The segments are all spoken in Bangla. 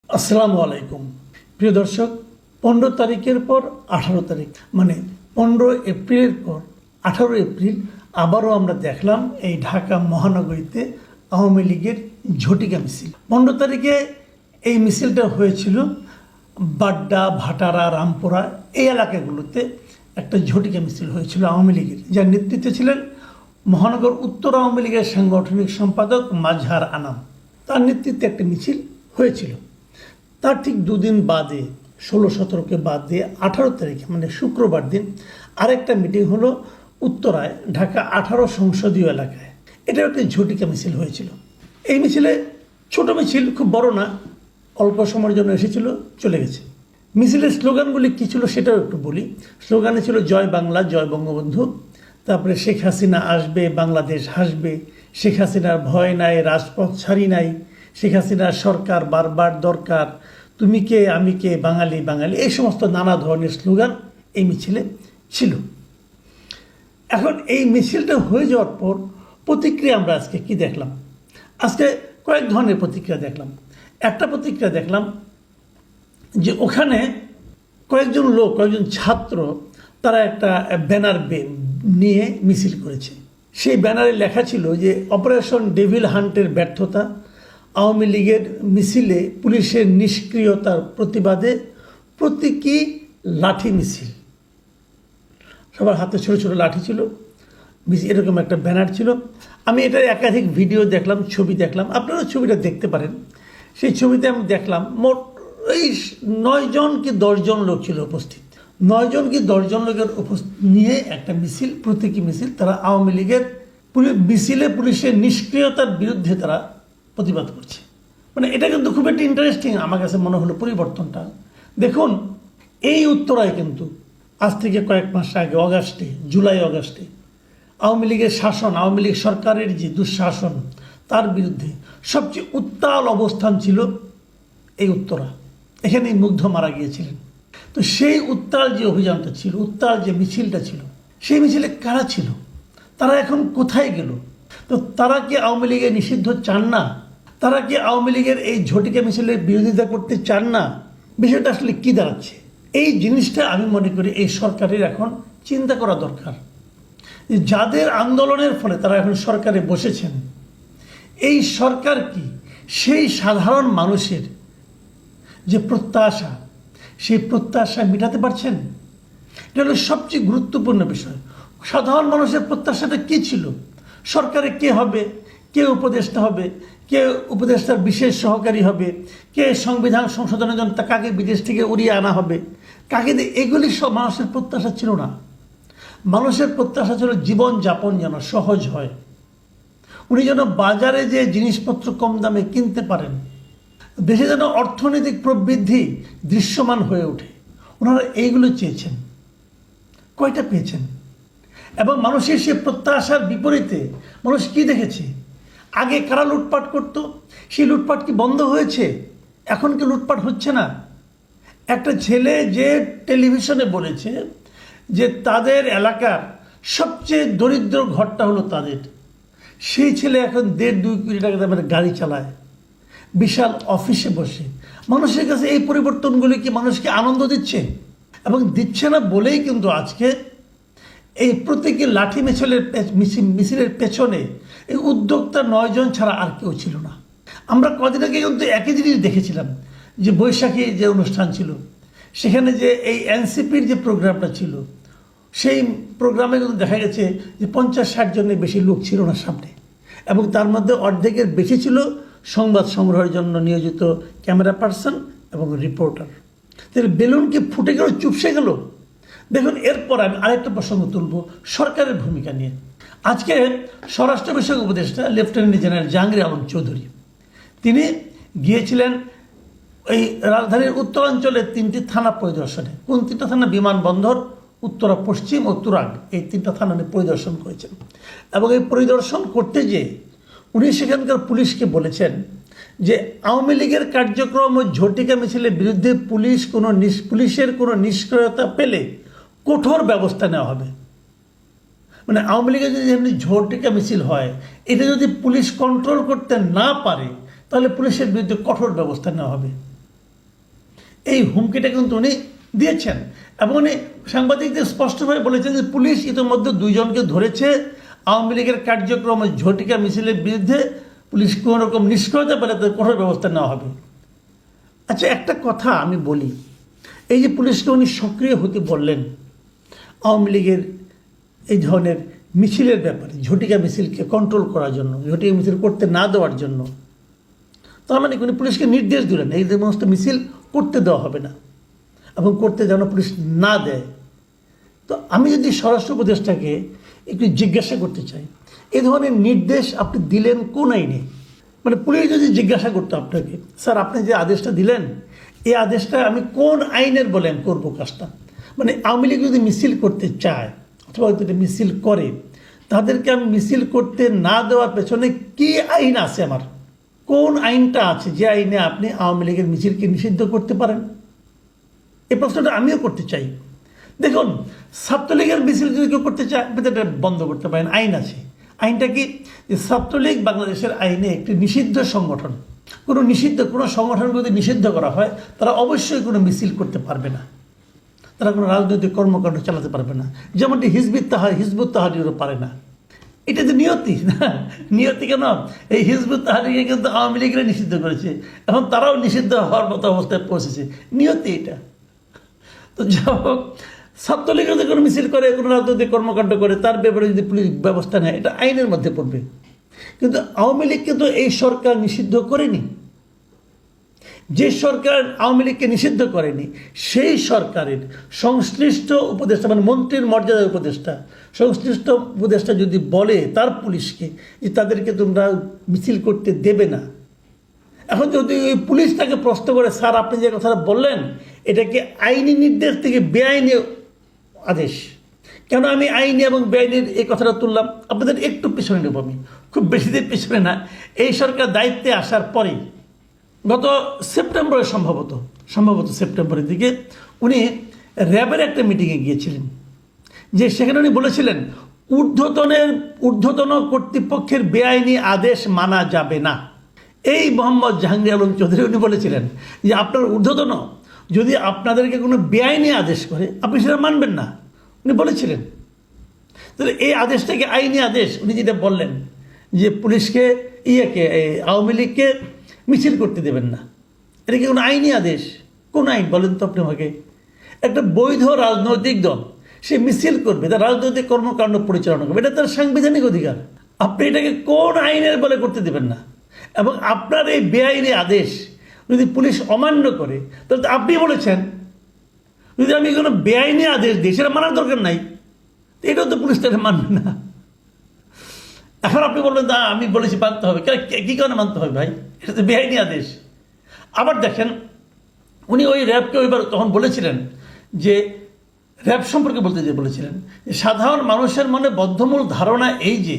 আসসালামু আলাইকুম প্রিয় দর্শক। 15 তারিখের পর 18 তারিখ মানে 15 এপ্রিলের পর 18 এপ্রিল আবারও আমরা দেখলাম এই ঢাকা মহানগরীতে আওয়ামী লীগের ঝটিকা মিছিল। 15 তারিখে এই মিছিলটা হয়েছিল বাড্ডা, ভাটারা, রামপুরা এই এলাকাগুলোতে একটা ঝটিকা মিছিল হয়েছিল আওয়ামী লীগের, যার নেতৃত্বে ছিলেন মহানগর উত্তর আওয়ামী লীগের সাংগঠনিক সম্পাদক মাজহার আনাম। তার নেতৃত্বে একটা মিছিল হয়েছিল। তার ঠিক দুদিন বাদে 16-17কে বাদ দিয়ে 18 তারিখে মানে শুক্রবার দিন আরেকটা মিটিং হলো উত্তরায় ঢাকা 18 সংসদীয় এলাকায়। এটা একটা ঝটিকা মিছিল হয়েছিল। এই মিছিলে ছোট মিছিল, খুব বড় না, অল্প সময়ের জন্য এসেছিল, চলে গেছে। মিছিলের স্লোগানগুলি কী ছিল সেটাও একটু বলি। স্লোগানে ছিল জয় বাংলা, জয় বঙ্গবন্ধু, তারপরে শেখ হাসিনা আসবে, বাংলাদেশ হাসবে, শেখ হাসিনার ভয় নাই, রাজপথ ছাড়ি নাই, শেখ হাসিনার সরকার বারবার দরকার, তুমি কে আমি কে, বাঙালি বাঙালি, এই সমস্ত নানা ধরনের স্লোগান এই মিছিলে ছিল। এখন এই মিছিলটা হয়ে যাওয়ার পর প্রতিক্রিয়া আমরা আজকে কি দেখলাম? আজকে কয়েক ধরনের প্রতিক্রিয়া দেখলাম। একটা প্রতিক্রিয়া দেখলাম যে ওখানে কয়েকজন লোক, কয়েকজন ছাত্র, তারা একটা ব্যানার নিয়ে মিছিল করেছে। সেই ব্যানারে লেখা ছিল যে অপারেশন ডেভিল হান্টের ব্যর্থতা, আওয়ামী লীগের মিছিলে পুলিশের নিষ্ক্রিয়তার প্রতিবাদে প্রতীকী লাঠি মিছিল। সবার হাতে ছোটো ছোটো লাঠি ছিল, এরকম একটা ব্যানার ছিল। আমি এটার একাধিক ভিডিও দেখলাম, ছবি দেখলাম, আপনারা ছবিটা দেখতে পারেন। সেই ছবিতে আমি দেখলাম মোট এই 9 জন কি 10 জন লোক ছিল উপস্থিত। 9 জন কি 10 জন লোকের নিয়ে একটা মিছিল, প্রতীকী মিছিল। তারা আওয়ামী লীগের মিছিলে পুলিশের নিষ্ক্রিয়তার বিরুদ্ধে তারা প্রতিবাদ করছে। মানে এটা কিন্তু খুব একটা ইন্টারেস্টিং আমার কাছে মনে হলো পরিবর্তনটা। দেখুন, এই উত্তরায় কিন্তু আজ থেকে কয়েক মাস আগে জুলাই অগাস্টে আওয়ামী লীগের শাসন, আওয়ামী লীগ সরকারের যে দুঃশাসন, তার বিরুদ্ধে সবচেয়ে উত্তাল অবস্থান ছিল এই উত্তরা। এখানেই মুগ্ধ মারা গিয়েছিলেন। তো সেই উত্তাল যে অভিযানটা ছিল, উত্তাল যে মিছিলটা ছিল, সেই মিছিলে কারা ছিল, তারা এখন কোথায় গেল? তো তারা কি আওয়ামী লীগের নিষিদ্ধ চান না? তারা কি আওয়ামী লীগের এই ঝটিকা মিছিলের বিরোধিতা করতে চান না? বিষয়টা আসলে কী দাঁড়াচ্ছে? এই জিনিসটা আমি মনে করি এই সরকারের এখন চিন্তা করা দরকার। যাদের আন্দোলনের ফলে তারা এখন সরকারে বসেছেন, এই সরকার কি সেই সাধারণ মানুষের যে প্রত্যাশা, সেই প্রত্যাশা মেটাতে পারছেন? এটা হলো সবচেয়ে গুরুত্বপূর্ণ বিষয়। সাধারণ মানুষের প্রত্যাশাটা কী ছিল? সরকারে কে হবে, কে উপদেষ্টা হবে, কে উপদেষ্টার বিশেষ সহকারী হবে, কে সংবিধান সংশোধনের জন্য কাকে বিদেশ থেকে উড়িয়ে আনা হবে, কাকে দিয়ে, এগুলি সব মানুষের প্রত্যাশা ছিল না। মানুষের প্রত্যাশা ছিল জীবনযাপন যেন সহজ হয়, উনি যেন বাজারে যে জিনিসপত্র কম দামে কিনতে পারেন, দেশে যেন অর্থনৈতিক প্রবৃদ্ধি দৃশ্যমান হয়ে ওঠে। ওনারা এইগুলো চেয়েছেন। কয়টা পেয়েছেন? এবং মানুষের সে প্রত্যাশার বিপরীতে মানুষ কি দেখেছে? আগে কারা লুটপাট করতো, সেই লুটপাট কি বন্ধ হয়েছে? এখন কি লুটপাট হচ্ছে না? একটা ছেলে যে টেলিভিশনে বলেছে যে তাদের এলাকার সবচেয়ে দরিদ্র ঘরটা হলো তাদের, সেই ছেলে এখন 1.5-2 কোটি টাকা দামের গাড়ি চালায়, বিশাল অফিসে বসে। মানুষের কাছে এই পরিবর্তনগুলি কি মানুষকে আনন্দ দিচ্ছে? এবং দিচ্ছে না বলেই কিন্তু আজকে এই প্রত্যেকে লাঠি মিছিলের পেছনে এই উদ্যোক্তা 9 জন ছাড়া আর কেউ ছিল না। আমরা কদিন আগে কিন্তু একই জিনিস দেখেছিলাম, যে বৈশাখী যে অনুষ্ঠান ছিল, সেখানে যে এই এনসিপির যে প্রোগ্রামটা ছিল, সেই প্রোগ্রামে কিন্তু দেখা গেছে যে 50-60 জনের বেশি লোক ছিল না সামনে, এবং তার মধ্যে অর্ধেকের বেশি ছিল সংবাদ সংগ্রহের জন্য নিয়োজিত ক্যামেরা পার্সন এবং রিপোর্টার। তাহলে বেলুন কি ফুটে গেল, চুপসে গেল? দেখুন, এরপর আমি আরেকটা প্রসঙ্গ তুলব সরকারের ভূমিকা নিয়ে। আজকে স্বরাষ্ট্র বিষয়ক উপদেষ্টা লেফটেন্যান্ট জেনারেল জাহাঙ্গীর আলম চৌধুরী, তিনি গিয়েছিলেন এই রাজধানীর উত্তরাঞ্চলের 3টি থানা পরিদর্শনে। কোন 3টা থানা? বিমানবন্দর, উত্তরা পশ্চিম ও তুরাগ, এই 3টা থানা পরিদর্শন করেছেন। এবং এই পরিদর্শন করতে যেয়ে উনি সেখানকার পুলিশকে বলেছেন যে আওয়ামী লীগের কার্যক্রম ও ঝটিকা মিছিলের বিরুদ্ধে পুলিশের কোনো নিষ্ক্রিয়তা পেলে কঠোর ব্যবস্থা নেওয়া হবে। মানে আওয়ামী লীগের যদি এমনি ঝটিকা মিছিল হয়, এটা যদি পুলিশ কন্ট্রোল করতে না পারে, তাহলে পুলিশের বিরুদ্ধে কঠোর ব্যবস্থা নেওয়া হবে। এই হুমকিটা কিন্তু উনি দিয়েছেন এবং উনি সাংবাদিকদের স্পষ্টভাবে বলেছেন যে পুলিশ ইতিমধ্যে 2 জনকে ধরেছে। আওয়ামী লীগের কার্যক্রম ঝটিকা মিছিলের বিরুদ্ধে পুলিশ কোনো রকম নিষ্ক্রিয়তা পেলে তাদের কঠোর ব্যবস্থা নেওয়া হবে। আচ্ছা, একটা কথা আমি বলি, এই যে পুলিশকে উনি সক্রিয় হতে বললেন আওয়ামী লীগের এই ধরনের মিছিলের ব্যাপারে, ঝটিকা মিছিলকে কন্ট্রোল করার জন্য, ঝটিকা মিছিল করতে না দেওয়ার জন্য, তার মানে উনি পুলিশকে নির্দেশ দিলেন এই সমস্ত মিছিল করতে দেওয়া হবে না এবং করতে যেন পুলিশ না দেয়। তো আমি যদি স্বরাষ্ট্র উপদেষ্টাকে একটু জিজ্ঞাসা করতে চাই, এই ধরনের নির্দেশ আপনি দিলেন কোন আইনে? মানে পুলিশ যদি জিজ্ঞাসা করতো আপনাকে, স্যার আপনি যে আদেশটা দিলেন এই আদেশটা আমি কোন আইনের বলে আমি করবো কাজটা? মানে আওয়ামী লীগ যদি মিছিল করতে চায় অথবা যদি মিছিল করে, তাদেরকে আমি মিছিল করতে না দেওয়ার পেছনে কি আইন আছে, আমার কোন আইনটা আছে যে আইনে আপনি আওয়ামী লীগের মিছিলকে নিষিদ্ধ করতে পারেন? এই প্রশ্নটা আমিও করতে চাই। দেখুন, ছাত্রলীগের মিছিল যদি কেউ করতে চায় আপনি এটা বন্ধ করতে পারেন, আইন আছে। আইনটা কি? যে ছাত্রলীগ বাংলাদেশের আইনে একটি নিষিদ্ধ সংগঠন। কোনো সংগঠন যদি নিষিদ্ধ করা হয় তারা অবশ্যই কোনো মিছিল করতে পারবে না, তারা কোনো রাজনৈতিক কর্মকাণ্ড চালাতে পারবে না। যেমনটি হিজবুত তাহরিরও পারে না। এটা তো নিয়তি না, নিয়তি কেন? এই হিজবুত তাহরিরকে কিন্তু আওয়ামী লীগরা নিষিদ্ধ করেছে, এখন তারাও নিষিদ্ধ হওয়ার মতো অবস্থায় পৌঁছেছে, নিয়তি এটা। তো যা হোক, ছাত্রলীগ যদি কোনো মিছিল করে, কোনো রাজনৈতিক কর্মকাণ্ড করে, তার ব্যাপারে যদি পুলিশ ব্যবস্থা নেয় এটা আইনের মধ্যে পড়বে। কিন্তু আওয়ামী লীগকে তো এই সরকার নিষিদ্ধ করেনি। যে সরকার আওয়ামী লীগকে নিষিদ্ধ করেনি সেই সরকারের সংশ্লিষ্ট উপদেষ্টা, মানে মন্ত্রীর মর্যাদার উপদেষ্টা, সংশ্লিষ্ট উপদেষ্টা যদি বলে তার পুলিশকে যে তাদেরকে তোমরা মিছিল করতে দেবে না, এখন যদি ওই পুলিশ তাকে প্রশ্ন করে, স্যার আপনি যে কথাটা বললেন এটা কি আইনি নির্দেশ থেকে বেআইনি আদেশ? কেন আমি আইনি এবং বেআইনির এই কথাটা তুললাম? আপনাদের একটু পিছনে নেব, আমি খুব বেশি দিন পিছনে না। এই সরকার দায়িত্বে আসার পরেই গত সেপ্টেম্বরে সম্ভবত সেপ্টেম্বরের দিকে উনি র্যাবের একটা মিটিংয়ে গিয়েছিলেন, যে সেখানে উনি বলেছিলেন ঊর্ধ্বতন কর্তৃপক্ষের বেআইনি আদেশ মানা যাবে না। এই মোহাম্মদ জাহাঙ্গীর আলম চৌধুরী উনি বলেছিলেন যে আপনার ঊর্ধ্বতন যদি আপনাদেরকে কোনো বেআইনি আদেশ করে আপনি সেটা মানবেন না, উনি বলেছিলেন। তাহলে এই আদেশটাকে আইনি আদেশ। উনি যেটা বললেন যে পুলিশকে আওয়ামী লীগকে মিছিল করতে দেবেন না, এটা কি কোনো আইনি আদেশ? কোন আইন বলেন তো আপনি আমাকে? একটা বৈধ রাজনৈতিক দল সে মিছিল করবে, তার রাজনৈতিক কর্মকাণ্ড পরিচালনা করবে, এটা তার সাংবিধানিক অধিকার। আপনি এটাকে কোন আইনের বলে করতে দেবেন না? এবং আপনার এই বেআইনি আদেশ যদি পুলিশ অমান্য করে, তাহলে তো আপনি বলেছেন যদি আমি কোনো বেআইনি আদেশ দিই সেটা মানার দরকার নাই, এটাও তো পুলিশ তাকে মানবে না। এখন আপনি বলবেন না আমি বলেছি মানতে হবে, কী কারণে মানতে হবে ভাই? এটা তো বেআইনি আদেশ। আবার দেখেন, উনি ওই র্যাবকে ওইবার তখন বলেছিলেন যে র্যাব সম্পর্কে বলেছিলেন যে সাধারণ মানুষের মনে বদ্ধমূল ধারণা এই যে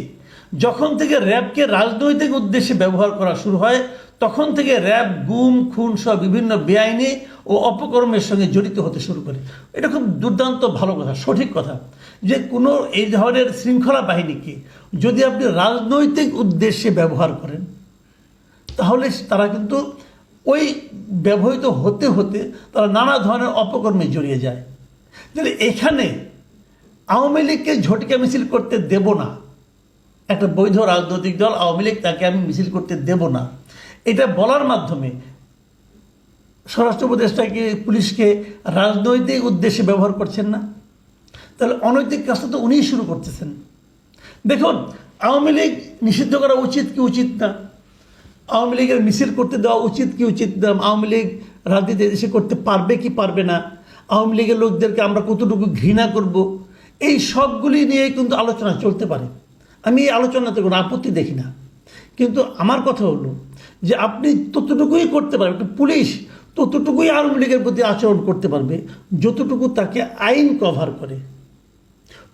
যখন থেকে র্যাবকে রাজনৈতিক উদ্দেশ্যে ব্যবহার করা শুরু হয় তখন থেকে র্যাব গুম খুন সহ বিভিন্ন বেআইনি ও অপকর্মের সঙ্গে জড়িত হতে শুরু করে। এটা খুব দুর্দান্ত ভালো কথা, সঠিক কথা, যে কোনো এই ধরনের শৃঙ্খলা বাহিনীকে যদি আপনি রাজনৈতিক উদ্দেশ্যে ব্যবহার করেন তাহলে তারা কিন্তু ওই ব্যবহৃত হতে হতে তারা নানা ধরনের অপকর্মে জড়িয়ে যায়। তাহলে এখানে আওয়ামী লীগকে ঝটিকা মিছিল করতে দেব না, একটা বৈধ রাজনৈতিক দল আওয়ামী লীগ, তাকে আমি মিছিল করতে দেব না, এটা বলার মাধ্যমে স্বরাষ্ট্র উপদেষ্টাকে পুলিশকে রাজনৈতিক উদ্দেশ্যে ব্যবহার করছেন না। তাহলে অনৈতিক কাজটা তো উনিই শুরু করতেছেন। দেখুন, আওয়ামী লীগ নিষিদ্ধ করা উচিত কি উচিত না, আওয়ামী লীগের মিছিল করতে দেওয়া উচিত কি উচিত না, আওয়ামী লীগ রাজনীতি দেশে করতে পারবে কি পারবে না, আওয়ামী লীগের লোকদেরকে আমরা কতটুকু ঘৃণা করব, এই সবগুলি নিয়ে কিন্তু আলোচনা চলতে পারে। আমি এই আলোচনাতে কোনো আপত্তি দেখি না। কিন্তু আমার কথা হলো যে আপনি ততটুকুই করতে পারবেন, একটা পুলিশ ততটুকুই আওয়ামী লীগের প্রতি আচরণ করতে পারবে যতটুকু তাকে আইন কভার করে।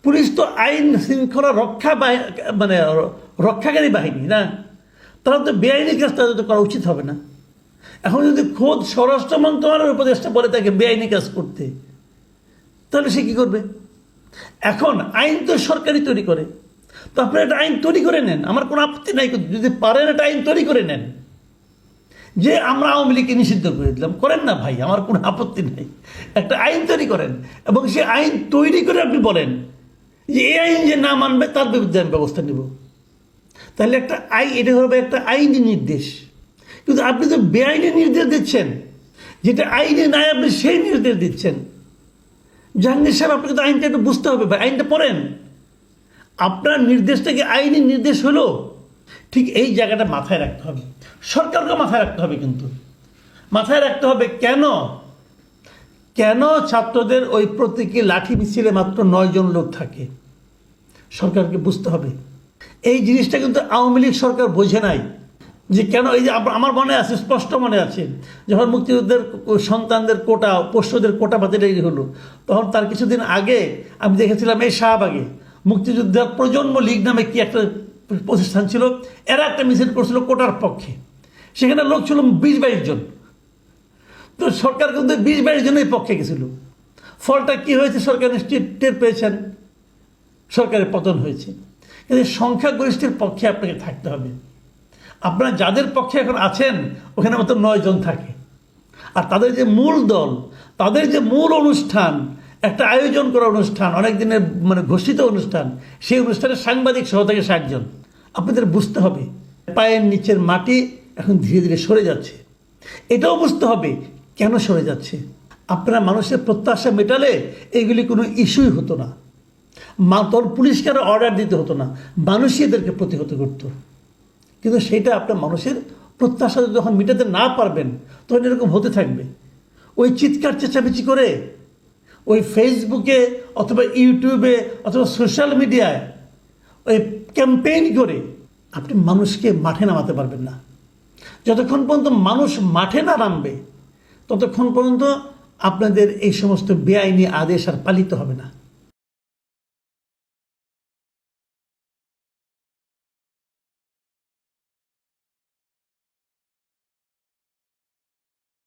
পুলিশ তো আইন শৃঙ্খলা রক্ষাকারী বাহিনী না, তারা তো বেআইনি কাজ তাদের করা উচিত হবে না। এখন যদি খোদ স্বরাষ্ট্র মন্ত্রণালয়ের উপদেষ্টা বলে তাকে বেআইনি কাজ করতে, তাহলে সে কী করবে? এখন আইন তো সরকারই তৈরি করে, তো আপনারা একটা আইন তৈরি করে নেন, আমার কোনো আপত্তি নাই, যদি পারেন একটা আইন তৈরি করে নেন যে আমরা আওয়ামী লীগকে নিষিদ্ধ করে দিলাম, করেন না ভাই, আমার কোনো আপত্তি নেই, একটা আইন তৈরি করেন এবং সে আইন তৈরি করে আপনি বলেন যে এই আইন যে না মানবে তার বিরুদ্ধে আমি ব্যবস্থা নেব। তাহলে একটা এটা হবে একটা আইনি নির্দেশ। কিন্তু আপনি তো বেআইনি নির্দেশ দিচ্ছেন, যেটা আইনে নাই আপনি সেই নির্দেশ দিচ্ছেন। জাহাঙ্গীর সাহেব, আপনাকে তো আইনটা একটু বুঝতে হবে ভাই, আইনটা পড়েন। আপনার নির্দেশটা কি আইনি নির্দেশ হলো? ঠিক এই জায়গাটা মাথায় রাখতে হবে, সরকারকে মাথায় রাখতে হবে। কিন্তু মাথায় রাখতে হবে কেন ছাত্রদের ওই প্রতীকী লাঠি মিছিলে মাত্র 9 জন লোক থাকে। সরকারকে বুঝতে হবে এই জিনিসটা। কিন্তু আওয়ামী লীগ সরকার বোঝে নাই যে কেন। এই যে আমার মনে আছে, স্পষ্ট মনে আছে, যখন মুক্তিযুদ্ধের সন্তানদের কোটা, পোষ্যদের কোটা বাতিল হলো, তখন তার কিছুদিন আগে আমি দেখেছিলাম এই শাহবাগে মুক্তিযুদ্ধের প্রজন্ম লীগ নামে কি একটা প্রতিষ্ঠান ছিল, এরা একটা মিছিল করছিল কোটার পক্ষে। সেখানে লোক ছিল 20-22 জন। তো সরকার কিন্তু 20-22 জনের পক্ষে গেছিল। ফলটা কি হয়েছে সরকার নিশ্চিত টের পেয়েছেন, সরকারের পতন হয়েছে। কিন্তু সংখ্যাগরিষ্ঠের পক্ষে আপনাকে থাকতে হবে। আপনারা যাদের পক্ষে এখন আছেন ওখানে মাত্র 9 জন থাকে। আর তাদের যে মূল দল, তাদের যে মূল অনুষ্ঠান, একটা আয়োজন করা অনুষ্ঠান, অনেক দিনের ঘোষিত অনুষ্ঠান, সেই অনুষ্ঠানে সাংবাদিক সহ থেকে 60 জন। আপনাদের বুঝতে হবে পায়ের নিচের মাটি এখন ধীরে ধীরে সরে যাচ্ছে। এটাও বুঝতে হবে কেন সরে যাচ্ছে। আপনারা মানুষের প্রত্যাশা মেটালে এগুলি কোনো ইস্যুই হতো না। তোর পুলিশকে আরও অর্ডার দিতে হতো না, মানুষই এদেরকে প্রতিহত করতো। কিন্তু সেইটা আপনার মানুষের প্রত্যাশা যখন মেটাতে না পারবেন তখন এরকম হতে থাকবে। ওই চিৎকার চেঁচামেচি করে ওই ফেসবুকে অথবা ইউটিউবে অথবা সোশ্যাল মিডিয়ায় ওই ক্যাম্পেইন করে আপনি মানুষকে মাঠে নামাতে পারবেন না। যতক্ষণ পর্যন্ত মানুষ মাঠে না নামবে ততক্ষণ পর্যন্ত আপনাদের এই সমস্ত বেআইনি আদেশ আর পালিত হবে না।